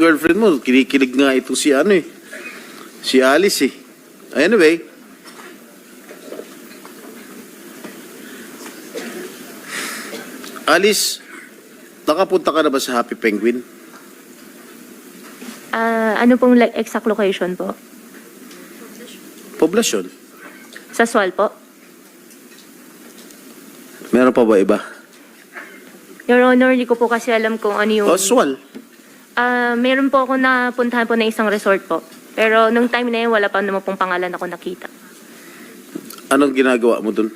girlfriend mo, kinikilig nga ito si ano eh. Si Alice eh. Anyway. Alice, nakapunta ka na ba sa Happy Penguin? Ano pong exact location po? Poblasyon. Sa Sual po? Meron pa ba iba? Your Honor, hindi ko po kasi alam kung ano yung... Oswal. Meron po ako napuntahan po na isang resort po. Pero nung time na yun, wala pa naman pong pangalan ako nakita. Anong ginagawa mo dun?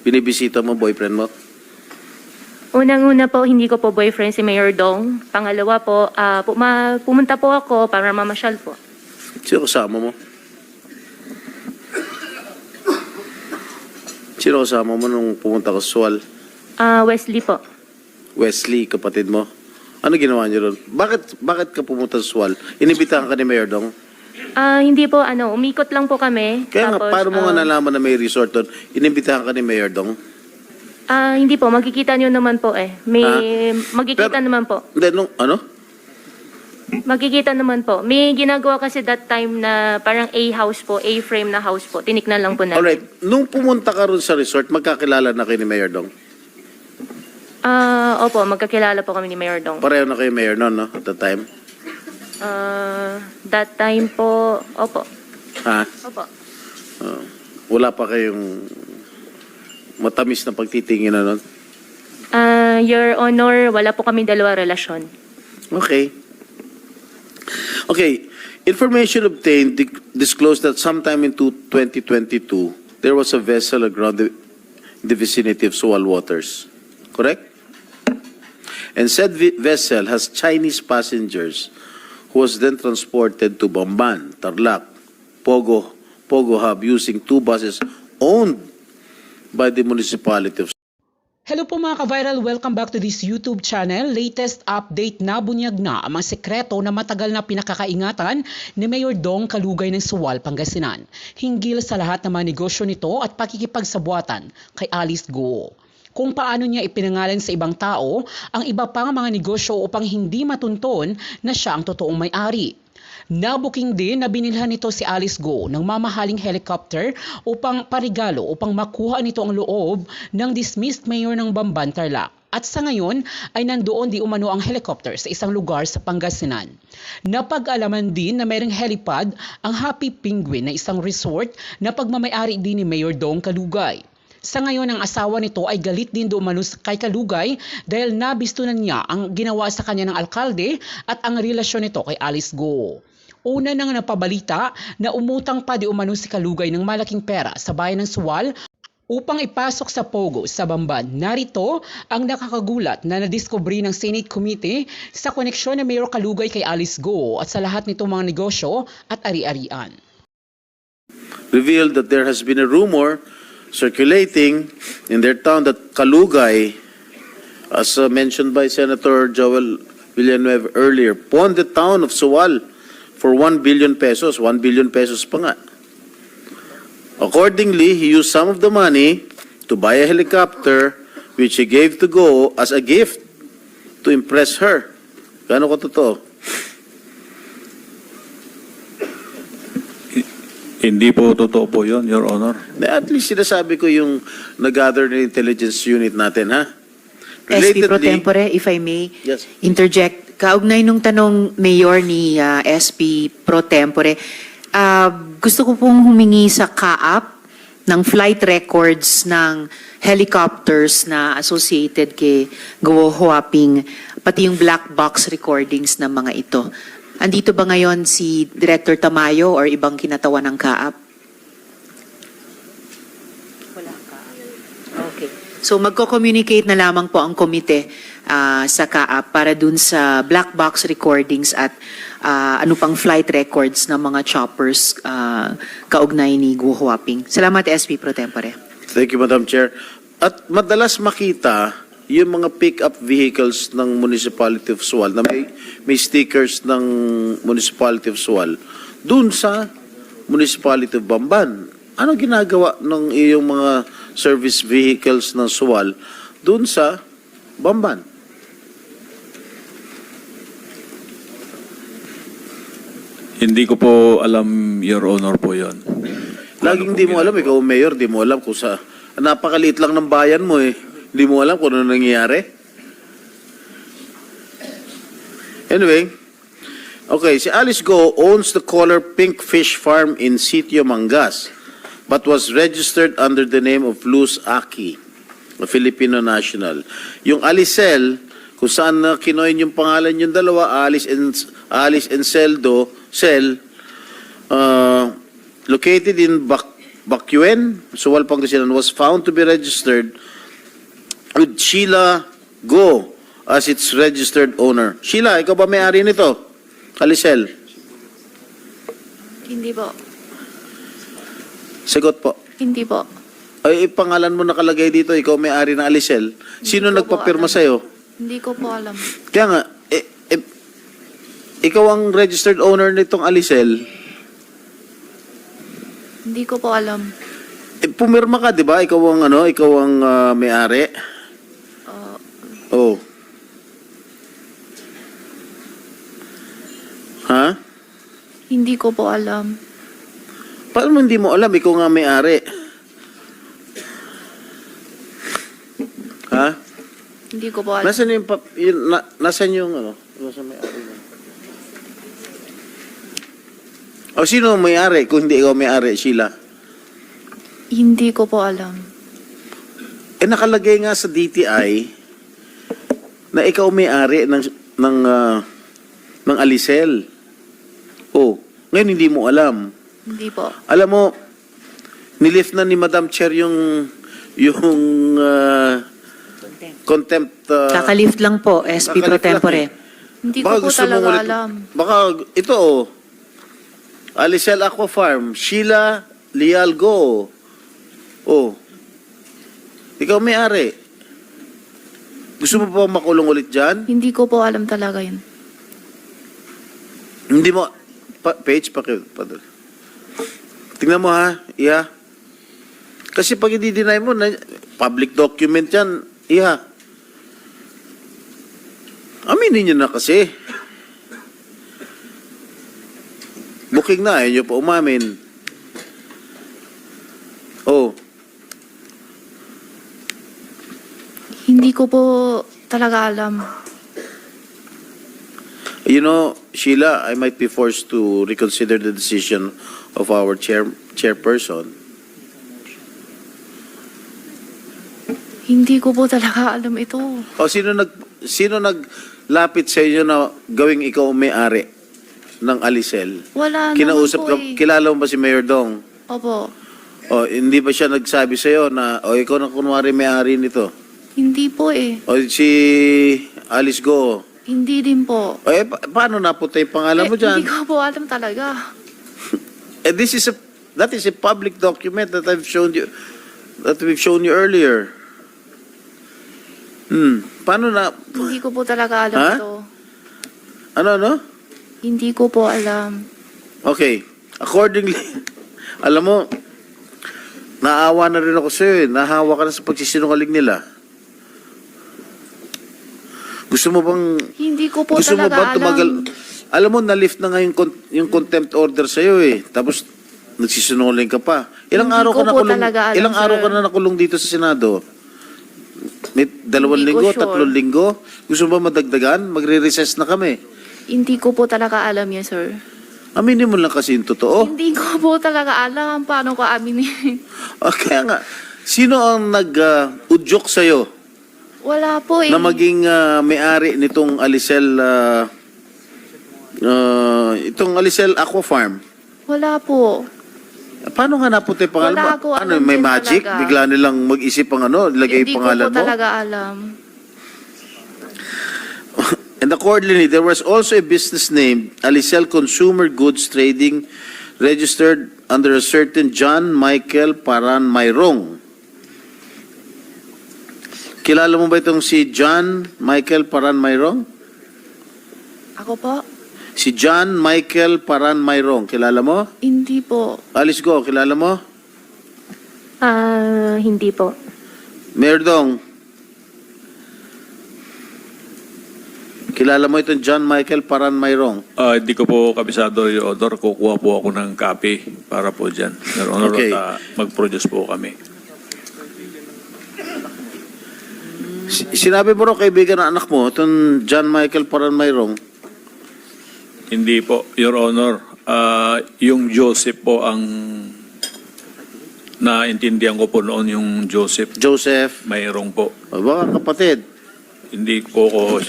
Binibisita mo boyfriend mo? Unang-una po, hindi ko po boyfriend si Mayor Dong. Pangalawa po, pumunta po ako para mamasyal po. Sino kasama mo? Sino kasama mo nung pumunta ka sa Sual? Wesley po. Wesley, kapatid mo. Ano ginawa niyo ron? Bakit ka pumunta sa Sual? Inibitahan ka ni Mayor Dong? Hindi po, umikot lang po kami. Kaya Tapos, nga, paano mo nga nalaman na may resort doon? Inibitahan ka ni Mayor Dong? Hindi po, magkikita nyo naman po eh. Magkikita naman po. Hindi, ano? Magkikita naman po. May ginagawa kasi that time na parang A-house po, A-frame na house po. Tiniknan lang po natin. Alright, nung pumunta ka ron sa resort, magkakilala na kayo ni Mayor Dong? Opo, magkakilala po kami ni Mayor Dong. Pareho na kayo Mayor noon, no? At that time? That time po, opo. Ha? Opo. Wala pa kayong matamis na pagtitingin na nun? Your Honor, wala po kami dalawa relasyon. Okay. Okay. Information obtained disclosed that sometime in 2022, there was a vessel aground in the vicinity of Sual waters. Correct? And said vessel has Chinese passengers who was then transported to Bamban, Tarlac, Pogo Hub using two buses owned by the municipality of... Hello po mga ka-viral, welcome back to this YouTube channel. Latest update na bunyag na ang mga sekreto na matagal na pinakakaingatan ni Mayor Dong Kalugay ng Sual, Pangasinan. Hinggil sa lahat ng mga negosyo nito at pakikipagsabuatan kay Alice Go. Kung paano niya ipinangalan sa ibang tao ang iba pang mga negosyo upang hindi matunton na siya ang totoong may-ari. Nabuking din na binilhan nito si Alice Go ng mamahaling helicopter upang parigalo upang makuha nito ang loob ng dismissed mayor ng Bamban, Tarlac. At sa ngayon ay nandoon di umano ang helicopter sa isang lugar sa Pangasinan. Napag-alaman din na mayroong helipad ang Happy Penguin na isang resort na pagmamayari din ni Mayor Dong Kalugay. Sa ngayon, ang asawa nito ay galit din umano kay Kalugay dahil nabistunan niya ang ginawa sa kanya ng alkalde at ang relasyon nito kay Alice Go. Una nang napabalita na umutang pa di umano si Kalugay ng malaking pera sa bayan ng Sual upang ipasok sa Pogo sa Bamban. Narito ang nakakagulat na nadiskubre ng Senate Committee sa koneksyon ng Mayor Kalugay kay Alice Go at sa lahat nitong mga negosyo at ari-arian. Revealed that there has been a rumor circulating in their town that Kalugay, as mentioned by Senator Joel Villanueva earlier, pawned the town of Sual for 1 billion pesos. 1 billion pesos pa nga. Accordingly, he used some of the money to buy a helicopter which he gave to Go as a gift to impress her. Gano'n ko totoo? Hindi po totoo po yun, Your Honor. At least sinasabi ko yung nag-gather ng intelligence unit natin, ha? SP Pro Tempore, if I may Yes. interject. Kaugnay nung tanong Mayor ni SP Pro Tempore, gusto ko pong humingi sa CAAP ng flight records ng helicopters na associated kay Go Huaping, pati yung black box recordings ng mga ito. Andito ba ngayon si Director Tamayo or ibang kinatawan ng CAAP? Wala CAAP. Okay. So magko-communicate na lamang po ang komite sa CAAP para dun sa black box recordings at ano pang flight records ng mga choppers kaugnay ni Go Huaping. Salamat, SP Pro Tempore. Thank you, Madam Chair. At madalas makita yung mga pick-up vehicles ng Municipality of Sual na may stickers ng Municipality of Sual dun sa Municipality of Bamban. Ano ginagawa ng iyong mga service vehicles ng Sual dun sa Bamban? Hindi ko po alam, Your Honor po yon. Laging di mo alam, ikaw mayor, di mo alam kung sa... Napakaliit lang ng bayan mo eh. Di mo alam kung ano nangyayari. Anyway, okay, si Alice Go owns the Color Pink Fish Farm in Sitio Mangas, but was registered under the name of Luz Aki, a Filipino national. Yung Alicel, kung saan na kinoin yung pangalan yung dalawa, Alice and Cel, located in Bacuén, Suwal, Pangasinan, was found to be registered with Sheila Go as its registered owner. Sheila, ikaw ba may-ari nito? Alicel? Hindi po. Sagot po. Hindi po. Ay, pangalan mo nakalagay dito, ikaw may-ari ng Alicel. Sino Hindi ko po nagpapirma alam. sa'yo? Hindi ko po alam. Kaya nga, ikaw ang registered owner nitong Alicel. Hindi ko po alam. Pumirma ka, di ba? Ikaw ang may-ari. Oh. Ha? Hindi ko po alam. Paano mo hindi mo alam? Ikaw nga may-ari. Ha? Hindi ko po alam. Nasaan yung, nasaan yung nasaan may-ari mo? O sino ang may-ari kung hindi ikaw may-ari, Sheila? Hindi ko po alam. Nakalagay nga sa DTI na ikaw may-ari ng Alicel. Oh, ngayon hindi mo alam. Hindi po. Alam mo, nilift na ni Madam Chair yung contempt. Kakalift lang po, SP Pro Kakalift lang Tempore. Hindi ko Baka po gusto mong talaga ulit- alam. Baka ito Alicel Aqua Farm, Sheila Leal Go. Oh. Ikaw may-ari. Gusto mo pa makulong ulit dyan? Hindi ko po alam talaga yun. Hindi mo, page, tingnan mo ha, iya. Kasi pag i-deny mo, public document yan, iya. Aminin nyo na kasi. Booking na, ayaw nyo pa umamin. Oh. Hindi ko po talaga alam. You know, Sheila, I might be forced to reconsider the decision of our chairperson. Hindi ko po talaga alam ito. O sino naglapit sa inyo na gawing ikaw ang may-ari ng Alicel? Wala Kinausap naman po ka, eh. kilala mo ba si Mayor Dong? Opo. O hindi ba siya nagsabi sa iyo na ikaw na kunwari may-ari nito? Hindi po eh. O si Alice Go? Hindi din po. Paano napunta yung pangalan mo dyan? Hindi ko po alam talaga. That is a public document that we've shown you earlier. Paano na? Hindi ko po talaga alam Ha? ito. Ano? Hindi ko po alam. Okay. Accordingly, alam mo, naawa na rin ako sa'yo eh. Nahawa ka na sa pagsisinungaling nila. Gusto mo bang... Hindi ko po Gusto mo talaga ba tumagal? alam. Alam mo, na-lift na nga yung contempt order sa'yo eh. Tapos, nagsisinungaling ka pa. Ilang Hindi araw ko ka na po kulong, talaga alam, ilang araw sir. ka na nakulong dito sa Senado? May 2 Hindi ko linggo, sure. 3 linggo? Gusto mo ba madagdagan? Magre-recess na kami. Hindi ko po talaga alam yan, sir. Aminin mo lang kasi yung totoo. Hindi ko po talaga alam paano ko aminin. Kaya nga, sino ang nag-udyok sa'yo Wala po eh. na maging may-ari nitong Alicel, itong Alicel Aqua Farm? Wala po. Paano nga napunta yung pangalan Wala mo? ko Ano, alam may din magic? talaga. Bigla nilang mag-isip ang ilagay Hindi yung ko pangalan po mo? talaga alam. And accordingly, there was also a business named Alicel Consumer Goods Trading registered under a certain John Michael Paran Mayrong. Kilala mo ba itong si John Michael Paran Mayrong? Ako po? Si John Michael Paran Mayrong, kilala mo? Hindi po. Alice Go, kilala mo? Hindi po. Mayor Dong, Kilala mo itong John Michael Paran Mayrong? Hindi ko po kabisado, Your Honor. Kukuha po ako ng copy para po dyan. Your Honor, Okay. at mag-produce po kami. Sinabi mo rin kaibigan ng anak mo, itong John Michael Paran Mayrong? Hindi po, Your Honor. Yung Joseph po ang naintindihan ko po noon, yung Joseph Joseph? Mayroong po. O baka kapatid. Hindi po ko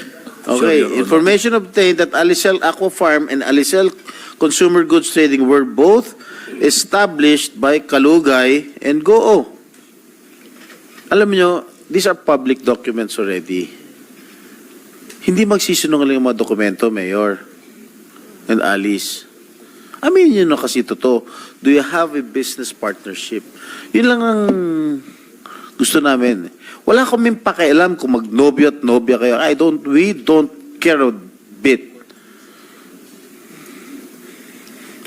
Okay, sure, Your Honor. information obtained that Alicel Aqua Farm and Alicel Consumer Goods Trading were both established by Kalugay and Goo. Alam nyo, these are public documents already. Hindi magsisinungaling ang mga dokumento, Mayor and Alice. Aminin nyo na kasi totoo. Do you have a business partnership? Yun lang ang gusto namin. Wala kaming pakialam kung magnobyo at nobya kayo. We don't care a bit.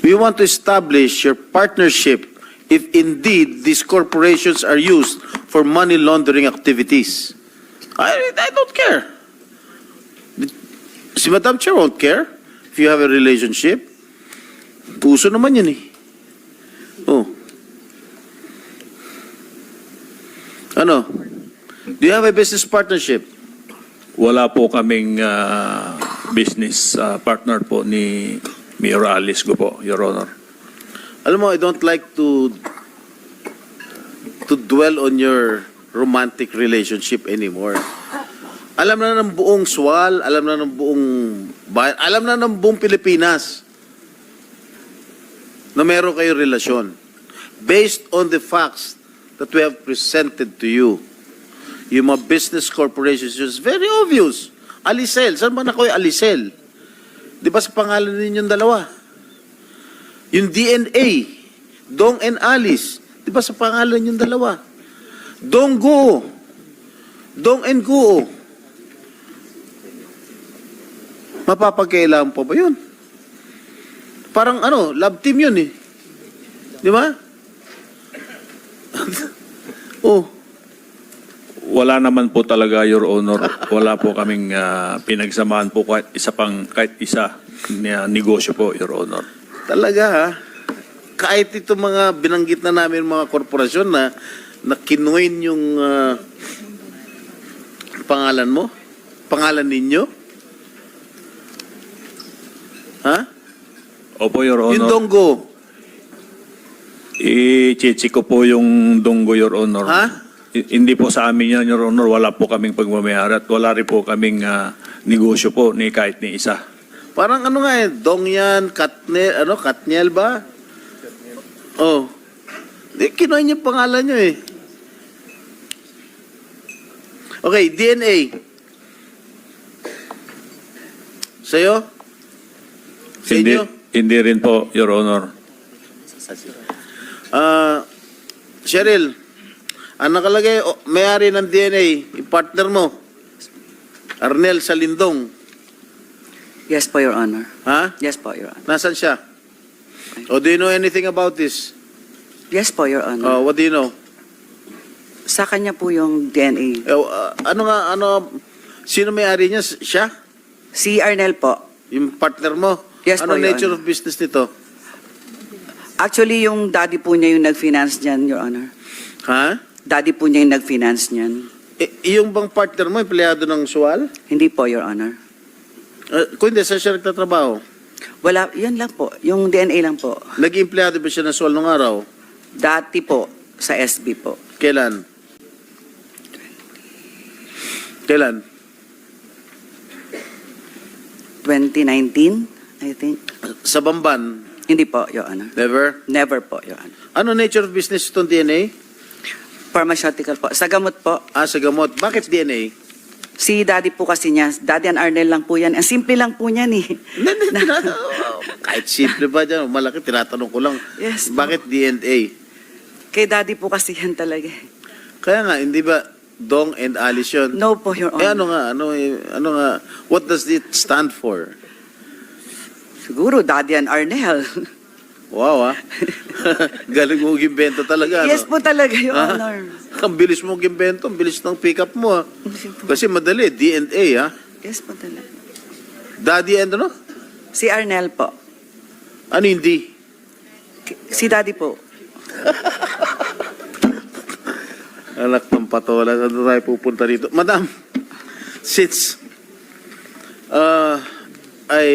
We want to establish your partnership if indeed these corporations are used for money laundering activities. I don't care. Si Madam Chair won't care if you have a relationship. Puso naman yun eh. Oh. Ano? Do you have a business partnership? Wala po kaming business partner po ni Mayor Alice ko po, Your Honor. Alam mo, I don't like to dwell on your romantic relationship anymore. Alam na ng buong SWAL, alam na ng buong bayan, alam na ng buong Pilipinas na meron kayong relasyon. Based on the facts that we have presented to you, yung mga business corporations, it's very obvious. Alicel, saan ba na kayo Alicel? Di ba sa pangalan ninyong dalawa? Yung DNA, Dong and Alice, di ba sa pangalan ninyong dalawa? Dong Guo, Dong and Guo. Mapapagkailangan po ba yun? Parang ano, love team yun eh. Di ba? Oh. Wala naman po talaga, Your Honor. Wala po kaming pinagsamahan po kahit isa na negosyo po, Your Honor. Talaga ha? Kahit ito mga binanggit na namin mga korporasyon na kinuin yung pangalan mo? Pangalan ninyo? Ha? Opo, Your Honor. Yung Donggo. I-check ko po yung Donggo, Your Honor. Ha? Hindi po sa amin yan, Your Honor. Wala po kaming pagmamayari at wala rin po kaming negosyo po ni kahit ni isa. Parang ano nga eh, Dong yan, Katniel ba? Oh. Di, kinuha niyo pangalan niyo eh. Okay, DNA. Sa'yo? Sa inyo? Hindi rin po, Your Honor. Cheryl, ang nakalagay, may-ari ng DNA, yung partner mo, Arnel Salindong. Yes po, Your Honor. Ha? Yes po, Your Honor. Nasaan siya? O do you know anything about this? Yes po, Your Honor. What do you know? Sa kanya po yung DNA. Sino may-ari niya? Siya? Si Arnel po. Yung partner mo? Yes ano po, Your nature Honor. of business nito? Actually, yung daddy po niya yung nag-finance niyan, Your Honor. Ha? Daddy po niya yung nag-finance niyan. Yung bang partner mo, empleyado ng SWAL? Hindi po, Your Honor. Kung hindi, saan siya nagtatrabaho? Wala, yan lang po. Yung DNA lang po. Naging empleyado ba siya ng SWAL nung araw? Dati po, sa SB po. Kailan? Kailan? 2019, I think. Sa Bamban? Hindi po, Your Honor. Never? Never po, Your Honor. Ano nature of business itong DNA? Pharmaceutical po. Sa gamot po, Sa gamot. Bakit DNA? si daddy po kasi niya, daddy and Arnel lang po yan. Ang simple lang po niyan eh. Kahit simple ba dyan? Malaki, tinatanong ko lang. Yes po. Bakit DNA? Kay daddy po kasi yan talaga eh. Kaya nga, hindi ba Dong and Alice yun? No po, Your Honor. Ano nga, what does it stand for? Siguro, Daddy and Arnel. Wow, galing mo gimbento talaga. Yes po talaga, Your Ah? Honor. Ang bilis mo gimbento, ang bilis ng pick up mo. Kasi madali, DNA, ha? Yes po talaga. Daddy and ano? Si Arnel po. Ano hindi? Si Daddy po. Anak ng patola, saan tayo pupunta dito? Madam, since I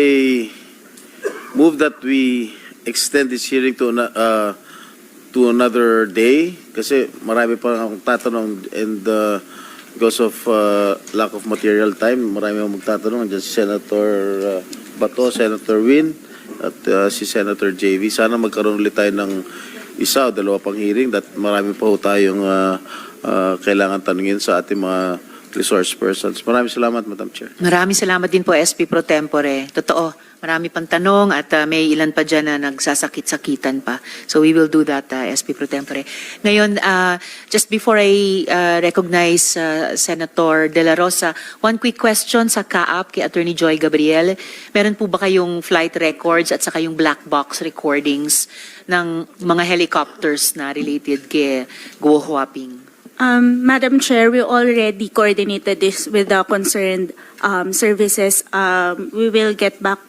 move that we extend this hearing to another day, kasi marami pa akong tatanong and because of lack of material time, marami akong magtatanong. Andiyan si Senator Bato, Senator Win, at si Senator JV. Sana magkaroon ulit tayo ng isa o dalawa pang hearing that marami pa ho tayong kailangan tanungin sa ating mga resource persons. Maraming salamat, Madam Chair. Maraming salamat din po, SP Pro Tempore. Totoo, marami pang tanong at may ilan pa dyan na nagsasakit-sakitan pa. So we will do that, SP Pro Tempore. Ngayon, just before I recognize Senator De La Rosa, one quick question sa CAAP kay Attorney Joy Gabriel. Meron po ba kayong flight records at saka yung black box recordings ng mga helicopters na related kay Guo Huaping? Madam Chair, we already coordinated this with the concerned services. We will get back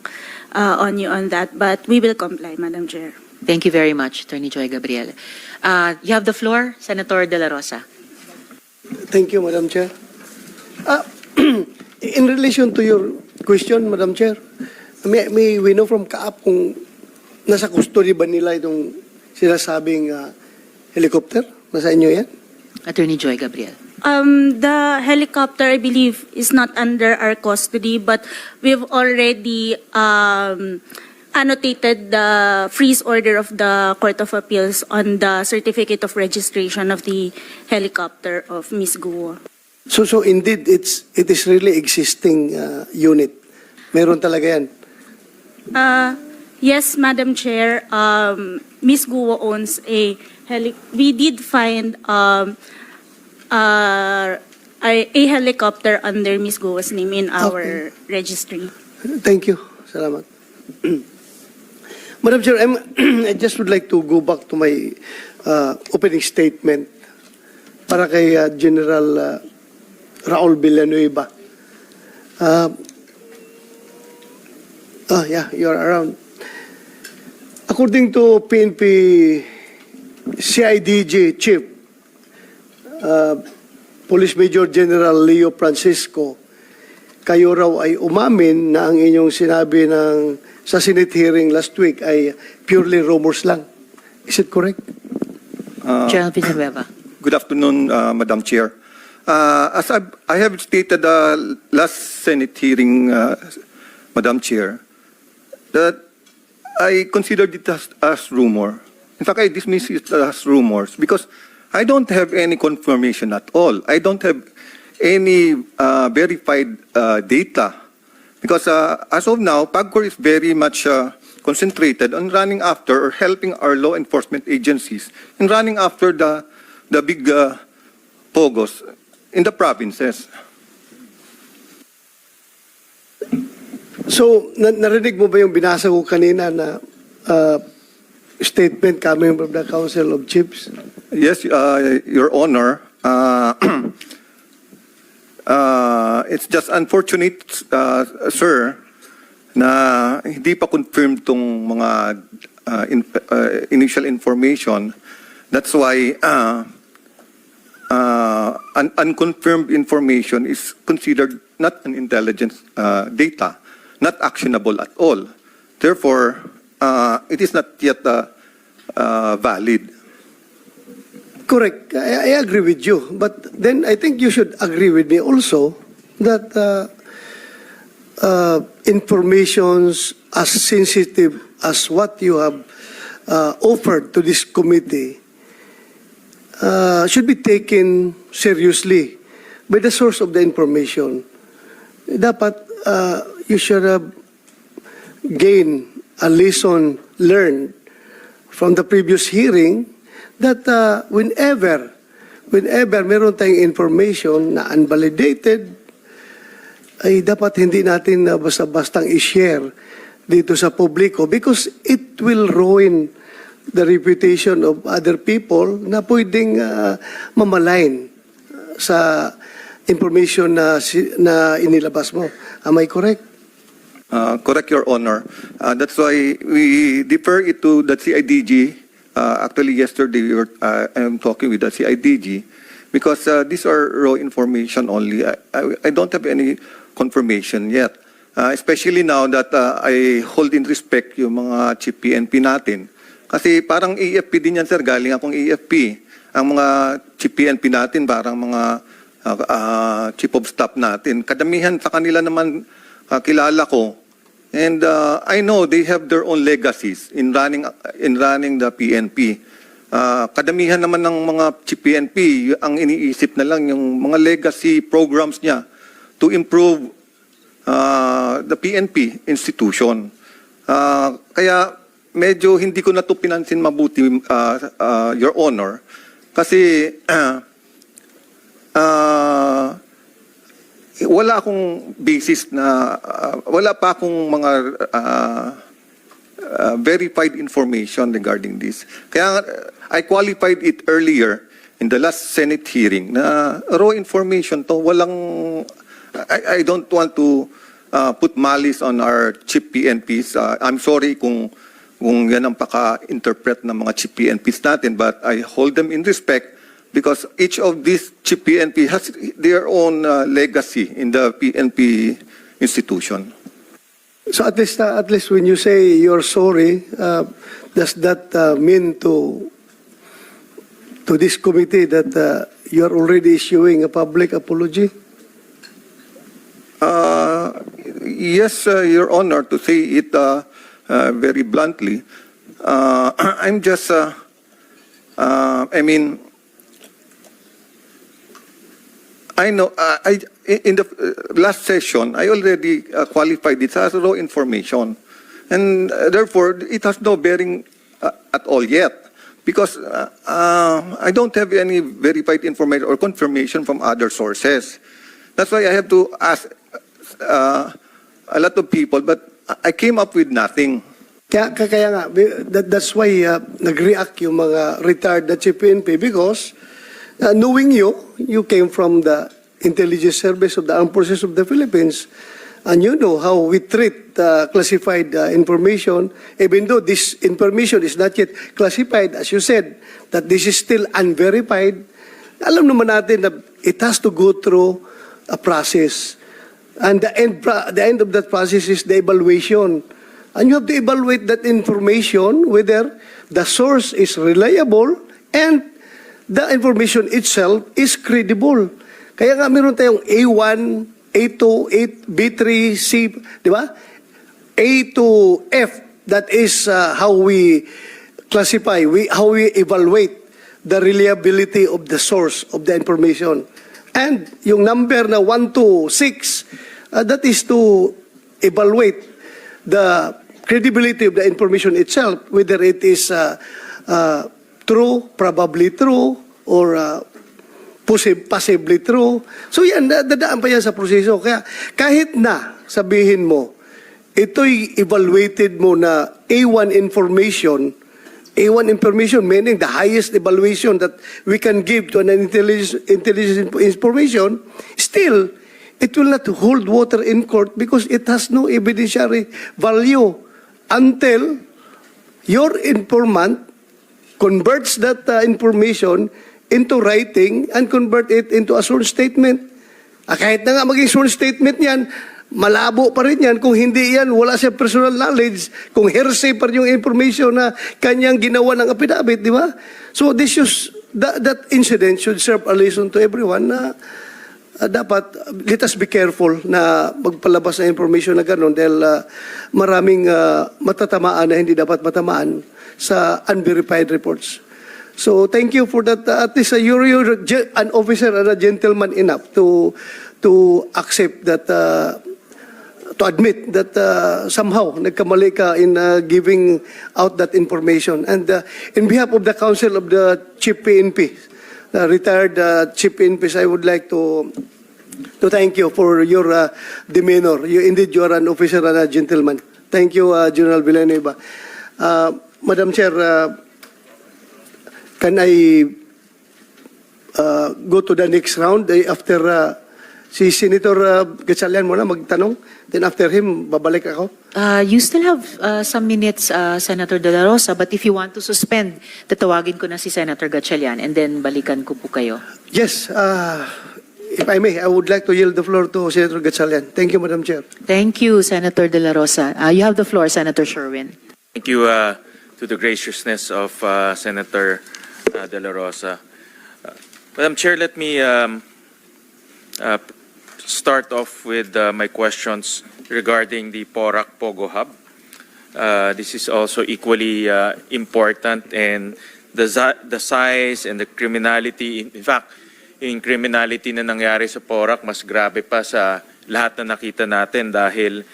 on you on that, but we will comply, Madam Chair. Thank you very much, Attorney Joy Gabriel. You have the floor, Senator De La Rosa. Thank you, Madam Chair. In relation to your question, Madam Chair, may we know from CAAP kung nasa custody ba nila itong sinasabing helicopter? Nasa inyo yan? Attorney Joy Gabriel. The helicopter, I believe, is not under our custody, but we've already annotated the freeze order of the Court of Appeals on the certificate of registration of the helicopter of Ms. Guo. So indeed, it is really existing unit. Meron talaga yan. Yes, Madam Chair. Ms. Guo owns a we did find a helicopter under Ms. Guo's name in our registry. Thank you. Salamat. Madam Chair, I just would like to go back to my opening statement para kay General Raul Villanueva. Yeah, you're around. According to PNP CIDG Chief, Police Major General Leo Francisco, kayo raw ay umamin na ang inyong sinabi sa Senate hearing last week ay purely rumors lang. Is it correct? General Villanueva. Good afternoon, Madam Chair. As I have stated last Senate hearing, Madam Chair, that I considered it as rumor. In fact, I dismiss it as rumors because I don't have any confirmation at all. I don't have any verified data because as of now, PAGCOR is very much concentrated on running after or helping our law enforcement agencies in running after the big pogos in the provinces. So, narinig mo ba yung binasa ko kanina na statement coming from the Council of Chiefs? Yes, Your Honor. It's just unfortunate, sir, na hindi pa confirmed tong mga initial information. That's why unconfirmed information is considered not an intelligence data, not actionable at all. Therefore, it is not yet valid. Correct. I agree with you. But then I think you should agree with me also that informations as sensitive as what you have offered to this committee should be taken seriously by the source of the information. Dapat you should have gained a lesson learned from the previous hearing that whenever meron tayong information na unvalidated, ay dapat hindi natin basta-bastang i-share dito sa publiko because it will ruin the reputation of other people na pwedeng mamalain sa information na inilabas mo. Am I correct? Correct, Your Honor. That's why we defer it to the CIDG. Actually, yesterday I am talking with the CIDG because these are raw information only. I don't have any confirmation yet. Especially now that I hold in respect yung mga chief PNP natin. Kasi parang AFP din yan, sir. Galing akong AFP. Ang mga chief PNP natin, parang mga chief of staff natin. Kadamihan sa kanila naman kilala ko. And I know they have their own legacies in running the PNP. Kadamihan naman ng mga chief PNP, ang iniisip na lang yung mga legacy programs niya to improve the PNP institution. Kaya medyo hindi ko na ito pinansin mabuti, Your Honor, kasi wala akong basis na, wala pa akong mga verified information regarding this. Kaya I qualified it earlier in the last Senate hearing na raw information to, walang, I don't want to put malice on our chief PNPs. I'm sorry kung yan ang paka-interpret ng mga chief PNPs natin, but I hold them in respect because each of these chief PNP has their own legacy in the PNP institution. So at least when you say you're sorry, does that mean to this committee that you're already issuing a public apology? Yes, Your Honor, to say it very bluntly, I'm just, I mean, I know, in the last session, I already qualified it as raw information. And therefore, it has no bearing at all yet. Because I don't have any verified information or confirmation from other sources. That's why I have to ask a lot of people, but I came up with nothing. Kaya nga, that's why nag-react yung mga retired na chief PNP because knowing you came from the intelligence service of the armed forces of the Philippines, and you know how we treat classified information, even though this information is not yet classified, as you said, that this is still unverified. Alam naman natin that it has to go through a process. And the end of that process is the evaluation. And you have to evaluate that information, whether the source is reliable and the information itself is credible. Kaya nga meron tayong A1, A2, B3, C, di ba? A to F, that is how we classify, how we evaluate the reliability of the source of the information. And yung number na 1 to 6, that is to evaluate the credibility of the information itself, whether it is true, probably true, or possibly true. So yan, dadaan pa yan sa proseso. Kaya kahit na sabihin mo, ito'y evaluated mo na A1 information meaning the highest evaluation that we can give to an intelligence information, still, it will not hold water in court because it has no evidentiary value until your informant converts that information into writing and convert it into a sworn statement. Kahit na nga maging sworn statement yan, malabo pa rin yan kung hindi yan, wala siya personal knowledge, kung hearsay pa rin yung information na kanyang ginawa ng affidavit, di ba? So that incident should serve a lesson to everyone na dapat, let us be careful na magpalabas na information na gano'n dahil maraming matatamaan na hindi dapat matamaan sa unverified reports. So thank you for that. At least you're an officer and a gentleman enough to accept that, to admit that somehow nagkamali ka in giving out that information. And in behalf of the Council of the Chief PNP, retired Chief PNPs, I would like to thank you for your demeanor. Indeed, you are an officer and a gentleman. Thank you, General Villanueva. Madam Chair, can I go to the next round after Si Senator Gatchalian muna magtanong. Then after him, babalik ako. You still have some minutes, Senator De La Rosa, but if you want to suspend, tatawagin ko na si Senator Gatchalian and then balikan ko po kayo. Yes, if I may, I would like to yield the floor to Senator Gatchalian. Thank you, Madam Chair. Thank you, Senator De La Rosa. You have the floor, Senator Sherwin. Thank you to the graciousness of Senator De La Rosa. Madam Chair, let me start off with my questions regarding the Porac Pogo Hub. This is also equally important, and the size and the criminality, in fact, yung criminality na nangyari sa Porac mas grabe pa sa lahat na nakita natin dahil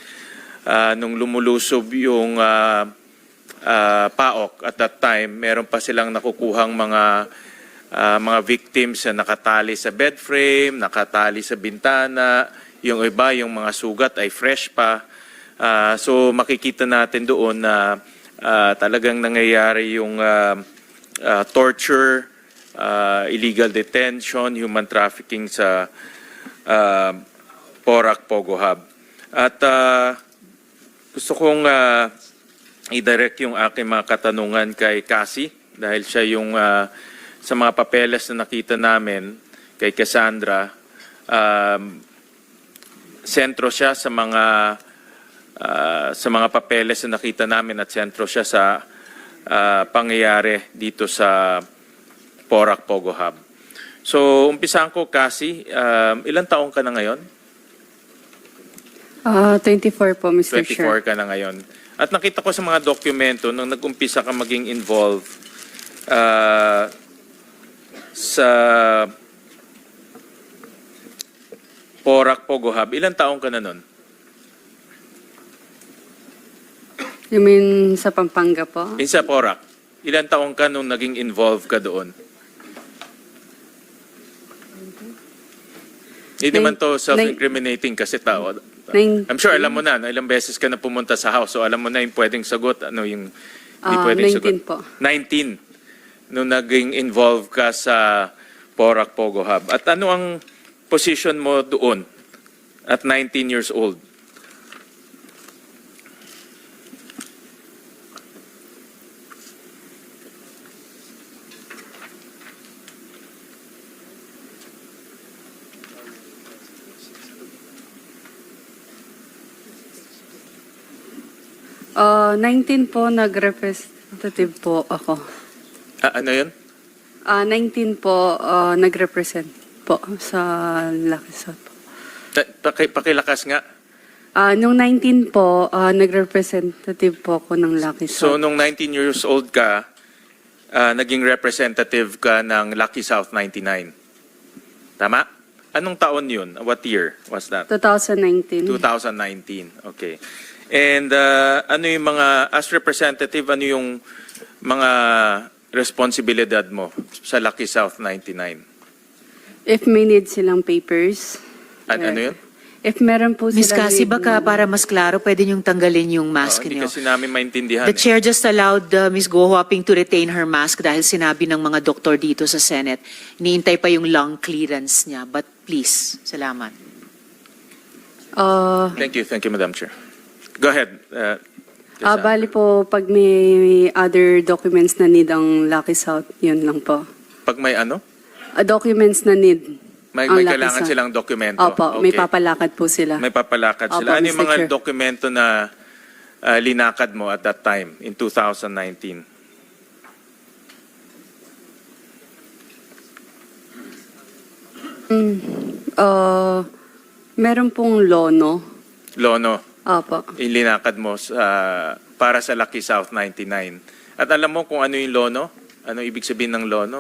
nung lumulusob yung PAOK at that time, meron pa silang nakukuhang mga victims na nakatali sa bed frame, nakatali sa bintana, yung iba, yung mga sugat ay fresh pa. So makikita natin doon na talagang nangyayari yung torture, illegal detention, human trafficking sa Porac Pogo Hub. At gusto kong i-direct yung aking mga katanungan kay Cassie dahil siya yung sa mga papeles na nakita namin kay Cassandra, sentro siya sa mga papeles na nakita namin at sentro siya sa pangyayari dito sa Porac Pogo Hub. So, umpisahan ko, Cassie, ilang taong ka na ngayon? 24 po, Mr. 24 Chair. ka na ngayon. At nakita ko sa mga dokumento nung nag-umpisa ka maging involved sa Porac Pogo Hub, ilang taong ka na nun? You mean sa Pampanga po? Sa Porac, ilang taong ka nung naging involved ka doon? Hindi naman to self-incriminating kasi tao. I'm sure alam mo na, ilang beses ka na pumunta sa house, so alam mo na yung pwedeng sagot, ano yung hindi pwedeng 19 sagot. po. 19 nung naging involved ka sa Porac Pogo Hub. At ano ang position mo doon at 19 years old? Uh, 19 po, nag-representative po ako. Ano yun? 19 po, nag-represent po sa Lucky South po. Pakilakas nga. Nung 19 po, nag-representative po ako ng Lucky So South. nung 19 years old ka, naging representative ka ng Lucky South 99. Tama? Anong taon yun? What year was that? 2019. 2019. Okay. And ano yung mga, as representative, ano yung mga responsibilidad mo sa Lucky South 99? If may need silang papers. Ano yun? If meron po Miss silang Cassie, need baka na- para mas klaro, pwede niyong tanggalin yung mask Hindi niyo. kasi namin maintindihan. The chair just allowed Ms. Go Huaping to retain her mask dahil sinabi ng mga doktor dito sa Senate. Iniintay pa yung lung clearance niya. But please, salamat. Thank you, Madam Chair. Go ahead. Cassandra. Bali po, pag may other documents na need ang Lucky South, yun lang po. Pag may ano? Documents na need. May ang Lucky kailangan South. silang dokumento. Opo, may Okay. papalakad po sila. May papalakad Opo, sila. Ano yung Mr. mga Chair. dokumento na linakad mo at that time in 2019? Meron pong lono. Lono, Opo. ilinakad mo para sa Lucky South 99. At alam mo kung ano yung lono? Ano ibig sabihin ng lono?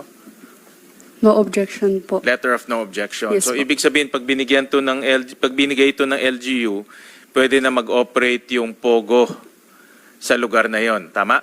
No objection po. Letter of no objection. Yes, So po. ibig sabihin pag binigay ito ng LGU, pwede na mag-operate yung pogo sa lugar na yon. Tama?